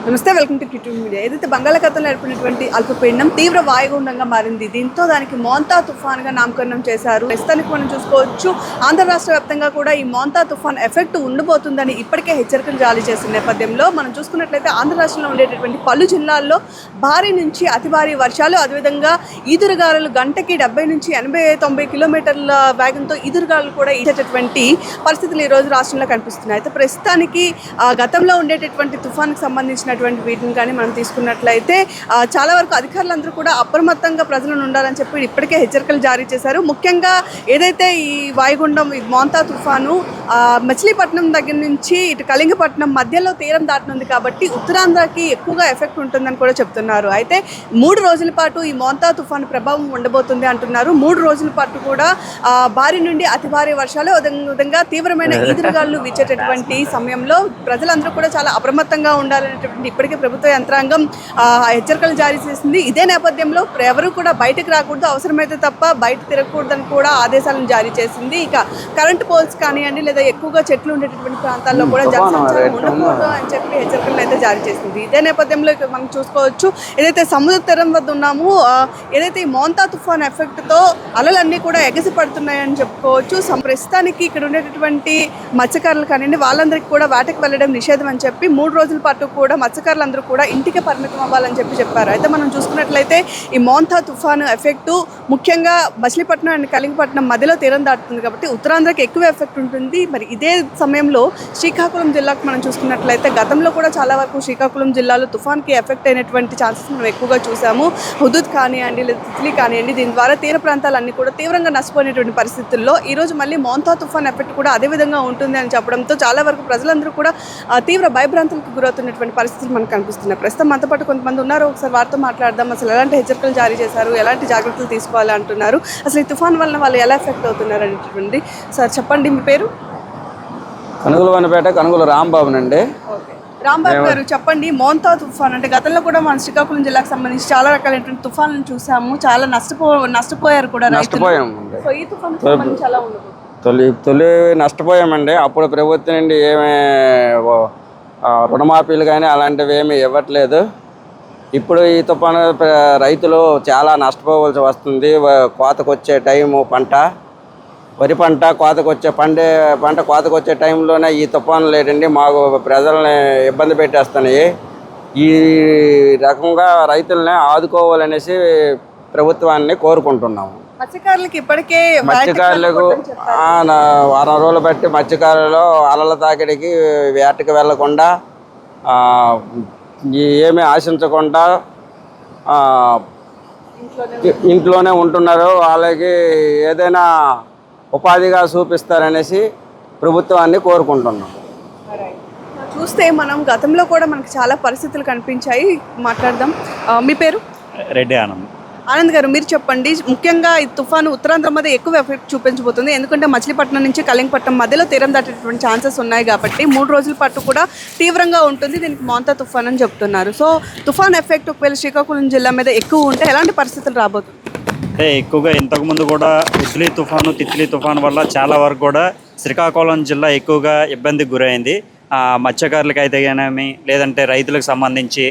నమస్తే, welcome to క్యూట్యూబ్ media. ఏదైతే బంగాళాఖాతంలో ఏర్పడినటువంటి అల్పపీడనం తీవ్ర వాయుగుండంగా మారింది. దీంతో దానికి మోంతా తుఫాన్గా నామకరణం చేశారు. ప్రస్తుతానికి మనం చూసుకోవచ్చు, ఆంధ్ర రాష్ట్ర వ్యాప్తంగా కూడా ఈ మోంతా తుఫాన్ ఎఫెక్ట్ ఉండబోతుందని ఇప్పటికే హెచ్చరికలు జారీ చేసిన నేపథ్యంలో మనం చూసుకున్నట్లయితే ఆంధ్ర రాష్ట్రంలో ఉండేటటువంటి పలు జిల్లాల్లో భారీ నుంచి అతి భారీ వర్షాలు, అదేవిధంగా ఈదురుగాలులు గంటకి 70 నుంచి 80-90 కిలోమీటర్ల వేగంతో ఈదురుగాలులు కూడా ఇచ్చేటటువంటి పరిస్థితులు ఈరోజు రాష్ట్రంలో కనిపిస్తున్నాయి. అయితే ప్రస్తుతానికి గతంలో ఉండేటటువంటి తుఫాన్కి సంబంధించినటువంటి వీటిని కానీ మనం తీసుకున్నట్లయితే చాలా వరకు అధికారులందరూ కూడా అప్రమత్తంగా ప్రజలను ఉండాలని చెప్పి ఇప్పటికే హెచ్చరికలు జారీ చేశారు. ముఖ్యంగా ఏదైతే ఈ వాయుగుండం మోంతా తుఫాను మచిలీపట్నం దగ్గర నుంచి ఇటు కళింగపట్నం మధ్యలో తీరం దాటనుంది కాబట్టి ఉత్తరాంధ్రకి ఎక్కువగా ఎఫెక్ట్ ఉంటుందని కూడా చెప్తున్నారు. అయితే 3 రోజుల పాటు ఈ మోంతా తుఫాను ప్రభావం ఉండబోతుంది అంటున్నారు. 3 రోజుల పాటు కూడా భారీ నుండి అతి భారీ వర్షాలు, విధంగా తీవ్రమైన ఈదురుగాలు వీచేటటువంటి సమయంలో ప్రజలందరూ కూడా చాలా అప్రమత్తంగా ఉండాలనేటువంటి ఇప్పటికే ప్రభుత్వ యంత్రాంగం హెచ్చరికలు జారీ చేసింది. ఇదే నేపథ్యంలో ఎవరు కూడా బయటకు రాకూడదు, అవసరమైతే తప్ప బయట తిరగకూడదని కూడా ఆదేశాలను జారీ చేసింది. ఇక కరెంట్ పోల్స్ కానివ్వండి, లేదా ఎక్కువగా చెట్లు ఉండేటటువంటి ప్రాంతాల్లో కూడా జనసంచారం ఉండకూడదు అని చెప్పి హెచ్చరికలను అయితే జారీ చేసింది. ఇదే నేపథ్యంలో మనం చూసుకోవచ్చు, ఏదైతే సముద్ర తీరం వద్ద ఉన్నామో, ఏదైతే ఈ మోంతా తుఫాన్ ఎఫెక్ట్తో అలలన్నీ కూడా ఎగసి పడుతున్నాయని చెప్పుకోవచ్చు. ప్రస్తుతానికి ఇక్కడ ఉండేటటువంటి మత్స్యకారులు కానివ్వండి, వాళ్ళందరికీ కూడా వేటకు వెళ్ళడం నిషేధం అని చెప్పి 3 రోజుల పాటు కూడా మత్స్యకారులందరూ కూడా ఇంటికే పరిమితం అవ్వాలని చెప్పారు. అయితే మనం చూసుకున్నట్లయితే ఈ మోంతా తుఫాను ఎఫెక్టు ముఖ్యంగా మచిలీపట్నం అండ్ కళింగపట్నం మధ్యలో తీరం దాటుతుంది కాబట్టి ఉత్తరాంధ్రకి ఎక్కువ ఎఫెక్ట్ ఉంటుంది. మరి ఇదే సమయంలో శ్రీకాకుళం జిల్లాకు మనం చూసుకున్నట్లయితే గతంలో కూడా చాలా వరకు శ్రీకాకుళం జిల్లాలో తుఫాన్కి ఎఫెక్ట్ అయినటువంటి ఛాన్సెస్ మనం ఎక్కువగా చూసాము. హుదూద్ కానివ్వండి, లేదా తిత్లీ కానివ్వండి, దీని ద్వారా తీర ప్రాంతాలన్నీ కూడా తీవ్రంగా నష్టపోయినటువంటి పరిస్థితుల్లో ఈరోజు మళ్ళీ మోంతా తుఫాన్ ఎఫెక్ట్ కూడా అదే విధంగా ఉంటుంది అని చెప్పడంతో చాలా వరకు ప్రజలందరూ కూడా తీవ్ర భయభ్రాంతులకు గురవుతున్నటువంటి పరిస్థితులు మనకు కనిపిస్తున్నాయి. ప్రస్తుతం మనతో పాటు కొంతమంది ఉన్నారు, ఒకసారి వారితో మాట్లాడదాం. అసలు ఎలాంటి హెచ్చరికలు జారీ చేశారు, ఎలాంటి జాగ్రత్తలు తీసుకోవాలి అంటున్నారు, అసలు ఈ తుఫాన్ వల్ల వాళ్ళు ఎలా ఎఫెక్ట్ అవుతున్నారు అనేటువంటి. సార్ చెప్పండి, మీ పేరు? కనుగొలవనపేట కనుగొల రాంబాబునండి. రాంబాబు గారు చెప్పండి, మోంతా తుఫాన్ అంటే గతంలో కూడా మన శ్రీకాకుళం జిల్లాకు సంబంధించి చాలా రకాలైనటువంటి తుఫాన్లను చూసాము, చాలా నష్టపోయారు కూడా రైతులు. సో ఈ తుఫాన్ సంబంధించి ఎలా ఉండదు? తొలి నష్టపోయామండి. అప్పుడు ప్రభుత్వం నుండి ఏమీ రుణమాఫీలు కానీ అలాంటివి ఏమీ ఇవ్వట్లేదు. ఇప్పుడు ఈ తుఫాను రైతులు చాలా నష్టపోవలసి వస్తుంది. కోతకొచ్చే టైము వరి పంట కోతకొచ్చే పంట కోతకొచ్చే టైంలోనే ఈ తుఫాను లేదండి మాకు ప్రజల్ని ఇబ్బంది పెట్టేస్తున్నాయి. ఈ రకంగా రైతుల్ని ఆదుకోవాలనేసి ప్రభుత్వాన్ని కోరుకుంటున్నాము. మత్స్యకారులకు వారం రోజులు బట్టి మత్స్యకారులు అలల తాకిడికి వేటకి వెళ్లకుండా, ఏమీ ఆశించకుండా ఇంట్లోనే ఉంటున్నారు. వాళ్ళకి ఏదైనా ఉపాధిగా చూపిస్తారనేసి ప్రభుత్వాన్ని కోరుకుంటున్నాం. చూస్తే మనం గతంలో కూడా మనకు చాలా పరిస్థితులు కనిపించాయి. మాట్లాడదాం. మీ పేరు? రెడ్డి ఆనంద్ గారు, మీరు చెప్పండి. ముఖ్యంగా ఈ తుఫాను ఉత్తరాంధ్ర మీద ఎక్కువ ఎఫెక్ట్ చూపించబోతుంది, ఎందుకంటే మచిలీపట్నం నుంచి కళింగపట్నం మధ్యలో తీరం దాటేటువంటి ఛాన్సెస్ ఉన్నాయి కాబట్టి 3 రోజుల పాటు కూడా తీవ్రంగా ఉంటుంది. దీనికి మోంతా తుఫాన్ అని చెప్తున్నారు. సో తుఫాన్ ఎఫెక్ట్ ఒకవేళ శ్రీకాకుళం జిల్లా మీద ఎక్కువ ఉంటే ఎలాంటి పరిస్థితులు రాబోతుంది? అంటే ఎక్కువగా ఇంతకుముందు కూడా తిత్లీ తుఫాను వల్ల చాలా వరకు కూడా శ్రీకాకుళం జిల్లా ఎక్కువగా ఇబ్బందికి గురైంది. మత్స్యకారులకు అయితే కానీ, లేదంటే రైతులకు సంబంధించి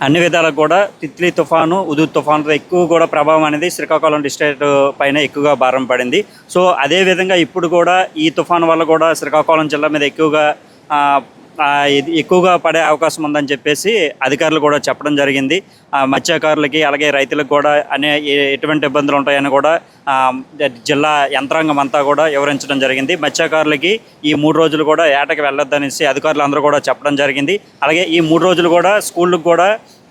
అన్ని విధాలకు కూడా తిత్లీ తుఫాను, హుదూద్ తుఫానుతో ఎక్కువ కూడా ప్రభావం అనేది శ్రీకాకుళం డిస్ట్రిక్ట్ పైన ఎక్కువగా భారం పడింది. సో అదేవిధంగా ఇప్పుడు కూడా ఈ తుఫాను వల్ల కూడా శ్రీకాకుళం జిల్లా మీద ఎక్కువగా పడే అవకాశం ఉందని చెప్పేసి అధికారులు కూడా చెప్పడం జరిగింది. మత్స్యకారులకి అలాగే రైతులకు కూడా ఎటువంటి ఇబ్బందులు ఉంటాయని కూడా జిల్లా యంత్రాంగం అంతా కూడా వివరించడం జరిగింది. మత్స్యకారులకి ఈ 3 రోజులు కూడా ఏటకి వెళ్ళొద్దనేసి అధికారులు అందరూ కూడా చెప్పడం జరిగింది. అలాగే ఈ 3 రోజులు కూడా స్కూళ్ళకు కూడా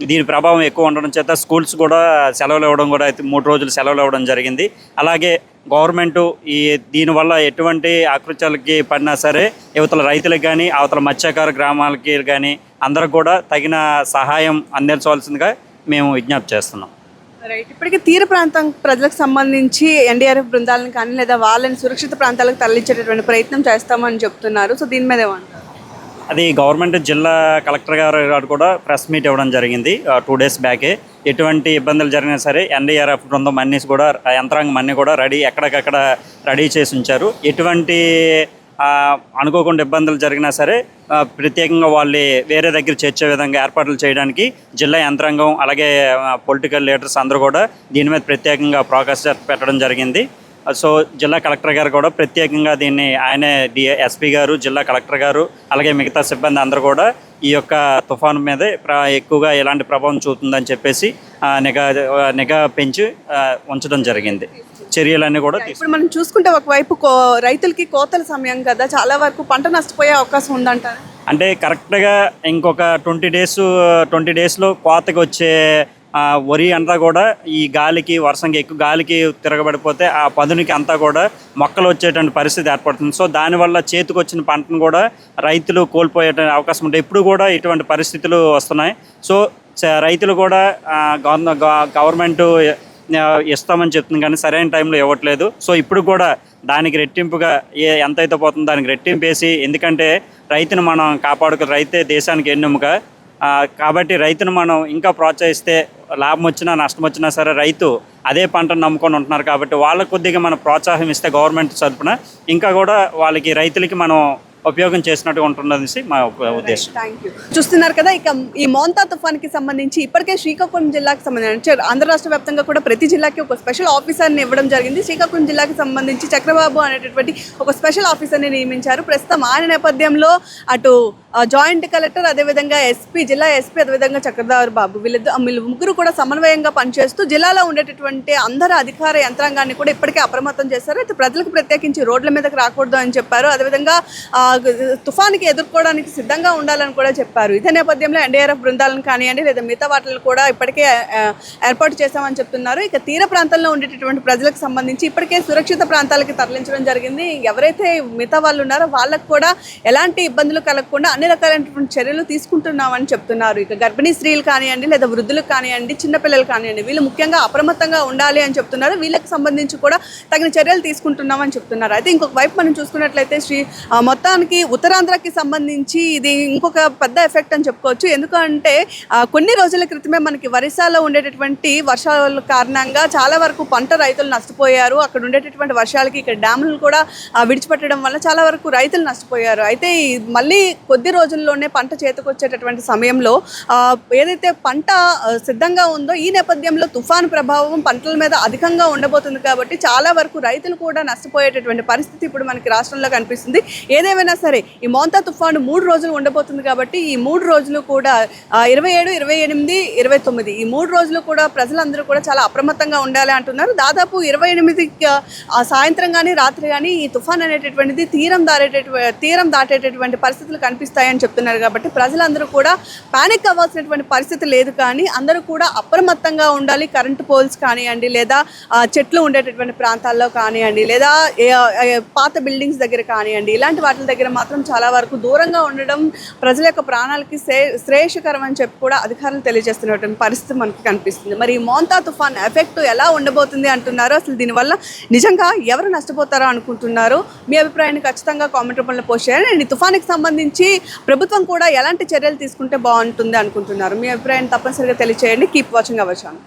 దీని ప్రభావం ఎక్కువ ఉండడం చేత స్కూల్స్ కూడా సెలవులు ఇవ్వడం కూడా 3 రోజులు సెలవులు ఇవ్వడం జరిగింది. అలాగే గవర్నమెంటు దీనివల్ల ఎటువంటి ఆకృత్యాలకి పడినా సరే యువతల రైతులకు కానీ అవతల మత్స్యకార గ్రామాలకి కానీ అందరికి కూడా తగిన సహాయం అందించవలసిందిగా మేము విజ్ఞప్తి చేస్తున్నాం. రైట్. ఇప్పటికీ తీర ప్రాంతం ప్రజలకు సంబంధించి ఎన్డీఆర్ఎఫ్ బృందాలను కానీ లేదా వాళ్ళని సురక్షిత ప్రాంతాలకు తరలించేటటువంటి ప్రయత్నం చేస్తామని చెప్తున్నారు. సో దీని మీద ఏమంటారు? అది గవర్నమెంట్ జిల్లా కలెక్టర్ గారు కూడా ప్రెస్ మీట్ ఇవ్వడం జరిగింది 2 డేస్ బ్యాకే. ఎటువంటి ఇబ్బందులు జరిగినా సరే ఎన్డీఆర్ఎఫ్ బృందం అన్నీ కూడా యంత్రాంగం అన్నీ కూడా ఎక్కడికక్కడ రెడీ చేసి ఉంచారు. ఎటువంటి అనుకోకుండా ఇబ్బందులు జరిగినా సరే ప్రత్యేకంగా వాళ్ళు వేరే దగ్గర చేర్చే విధంగా ఏర్పాట్లు చేయడానికి జిల్లా యంత్రాంగం అలాగే పొలిటికల్ లీడర్స్ అందరూ కూడా దీని మీద ప్రత్యేకంగా ప్రోగ్రెస్ పెట్టడం జరిగింది. సో జిల్లా కలెక్టర్ గారు కూడా ప్రత్యేకంగా దీన్ని ఆయనే ఎస్పీ గారు, జిల్లా కలెక్టర్ గారు అలాగే మిగతా సిబ్బంది అందరూ కూడా ఈ యొక్క తుఫాను మీదే ఎక్కువగా ఎలాంటి ప్రభావం చూపుతుందని చెప్పేసి నిఘా పెంచి ఉంచడం జరిగింది. చర్యలన్నీ కూడా ఇప్పుడు మనం చూసుకుంటే ఒకవైపు రైతులకి కోతల సమయం కదా, చాలా వరకు పంట నష్టపోయే అవకాశం ఉందంటారు. అంటే కరెక్ట్గా ఇంకొక 20 డేస్లో కోతకి వచ్చే వరి అంతా కూడా ఈ గాలికి వర్షంకి ఎక్కువ గాలికి తిరగబడిపోతే ఆ పదునికి అంతా కూడా మొక్కలు వచ్చేటువంటి పరిస్థితి ఏర్పడుతుంది. సో దానివల్ల చేతికి వచ్చిన పంటను కూడా రైతులు కోల్పోయే అవకాశం ఉంటుంది. ఎప్పుడు కూడా ఇటువంటి పరిస్థితులు వస్తున్నాయి. సో రైతులు కూడా గవర్నమెంట్ ఇస్తామని చెప్తుంది కానీ సరైన టైంలో ఇవ్వట్లేదు. సో ఇప్పుడు కూడా దానికి రెట్టింపుగా ఎంతైతే పోతుందో దానికి రెట్టింపు వేసి, ఎందుకంటే రైతును మనం రైతే దేశానికి ఎన్నెముక కాబట్టి రైతును మనం ఇంకా ప్రోత్సహిస్తే లాభం వచ్చినా నష్టం వచ్చినా సరే రైతు అదే పంటను నమ్ముకొని ఉంటున్నారు. కాబట్టి వాళ్ళకు కొద్దిగా మనం ప్రోత్సాహం ఇస్తే గవర్నమెంట్ తరపున ఇంకా కూడా వాళ్ళకి రైతులకి మనం ఉపయోగం చేసినట్టుగా ఉంటుందనేసి మా ఉద్దేశం. చూస్తున్నారు కదా, ఇక ఈ మోంతా తుఫాన్కి సంబంధించి ఇప్పటికే శ్రీకాకుళం జిల్లాకి సంబంధించి ఆంధ్ర రాష్ట్ర వ్యాప్తంగా కూడా ప్రతి జిల్లాకి ఒక స్పెషల్ ఆఫీసర్ని ఇవ్వడం జరిగింది. శ్రీకాకుళం జిల్లాకి సంబంధించి చక్రబాబు అనేటటువంటి ఒక స్పెషల్ ఆఫీసర్ని నియమించారు. ప్రస్తుతం ఆయన నేపథ్యంలో అటు జాయింట్ కలెక్టర్, అదేవిధంగా ఎస్పీ, జిల్లా ఎస్పీ, అదేవిధంగా చక్రధర్ బాబు వీళ్ళు ముగ్గురు కూడా సమన్వయంగా పనిచేస్తూ జిల్లాలో ఉండేటటువంటి అందరు అధికార యంత్రాంగాన్ని కూడా ఇప్పటికే అప్రమత్తం చేశారు. అయితే ప్రజలకు ప్రత్యేకించి రోడ్ల మీదకి రాకూడదు అని చెప్పారు. అదేవిధంగా తుఫానికి ఎదుర్కోవడానికి సిద్ధంగా ఉండాలని కూడా చెప్పారు. ఇదే నేపథ్యంలో ఎన్డీఆర్ఎఫ్ బృందాలను కానివ్వండి లేదా మిగతా వాటిని కూడా ఇప్పటికే ఏర్పాటు చేశామని చెప్తున్నారు. ఇక తీర ప్రాంతంలో ఉండేటటువంటి ప్రజలకు సంబంధించి ఇప్పటికే సురక్షిత ప్రాంతాలకి తరలించడం జరిగింది. ఎవరైతే మిగతా వాళ్ళు ఉన్నారో వాళ్ళకు కూడా ఎలాంటి ఇబ్బందులు కలగకుండా అన్ని రకాలైనటువంటి చర్యలు తీసుకుంటున్నామని చెప్తున్నారు. ఇక గర్భిణీ స్త్రీలు కానివ్వండి లేదా వృద్ధులకు కానివ్వండి, చిన్నపిల్లలు కానివ్వండి, వీళ్ళు ముఖ్యంగా అప్రమత్తంగా ఉండాలి అని చెప్తున్నారు. వీళ్ళకి సంబంధించి కూడా తగిన చర్యలు తీసుకుంటున్నామని చెప్తున్నారు. అయితే ఇంకొక వైపు మనం చూసుకున్నట్లయితే మొత్తానికి ఉత్తరాంధ్రకి సంబంధించి ఇది ఇంకొక పెద్ద ఎఫెక్ట్ అని చెప్పుకోవచ్చు. ఎందుకంటే కొన్ని రోజుల క్రితమే మనకి ఒరిస్సాలో ఉండేటటువంటి వర్షాల కారణంగా చాలా వరకు పంట రైతులు నష్టపోయారు. అక్కడ ఉండేటటువంటి వర్షాలకి ఇక్కడ డ్యాములు కూడా విడిచిపెట్టడం వల్ల చాలా వరకు రైతులు నష్టపోయారు. అయితే మళ్ళీ కొద్ది రోజుల్లోనే పంట చేతికొచ్చేటటువంటి సమయంలో ఏదైతే పంట సిద్ధంగా ఉందో ఈ నేపథ్యంలో తుఫాను ప్రభావం పంటల మీద అధికంగా ఉండబోతుంది. కాబట్టి చాలా వరకు రైతులు కూడా నష్టపోయేటటువంటి పరిస్థితి ఇప్పుడు మనకి రాష్ట్రంలో కనిపిస్తుంది. ఏదేమైనా సరే ఈ మోంతా తుఫాను 3 రోజులు ఉండబోతుంది. కాబట్టి ఈ 3 రోజులు కూడా 27, 28, 29 ఈ 3 రోజులు కూడా ప్రజలందరూ కూడా చాలా అప్రమత్తంగా ఉండాలి అంటున్నారు. దాదాపు 28 సాయంత్రం కానీ రాత్రి కానీ ఈ తుఫాన్ అనేటటువంటిది తీరం దాటేటటువంటి పరిస్థితులు కనిపిస్తాయని చెప్తున్నారు. కాబట్టి ప్రజలందరూ కూడా పానిక్ అవ్వాల్సినటువంటి పరిస్థితి లేదు, కానీ అందరూ కూడా అప్రమత్తంగా ఉండాలి. కరెంటు పోల్స్ కానివ్వండి లేదా చెట్లు ఉండేటటువంటి ప్రాంతాల్లో కానివ్వండి లేదా పాత బిల్డింగ్స్ దగ్గర కానివ్వండి, ఇలాంటి వాటి దగ్గర మాత్రం చాలా వరకు దూరంగా ఉండడం ప్రజల యొక్క ప్రాణాలకి శ్రేయస్కరం అని చెప్పి కూడా అధికారులు తెలియజేస్తున్నటువంటి పరిస్థితి మనకి కనిపిస్తుంది. మరి ఈ మోంతా తుఫాన్ ఎఫెక్ట్ ఎలా ఉండబోతుంది అంటున్నారు. అసలు దీనివల్ల నిజంగా ఎవరు నష్టపోతారో అనుకుంటున్నారు? మీ అభిప్రాయాన్ని ఖచ్చితంగా కామెంట్ రూపంలో పోస్ట్ చేయండి. ఈ తుఫానికి సంబంధించి ప్రభుత్వం కూడా ఎలాంటి చర్యలు తీసుకుంటే బాగుంటుంది అనుకుంటున్నారు? మీ అభిప్రాయాన్ని తప్పనిసరిగా తెలియజేయండి. Keep watching our channel.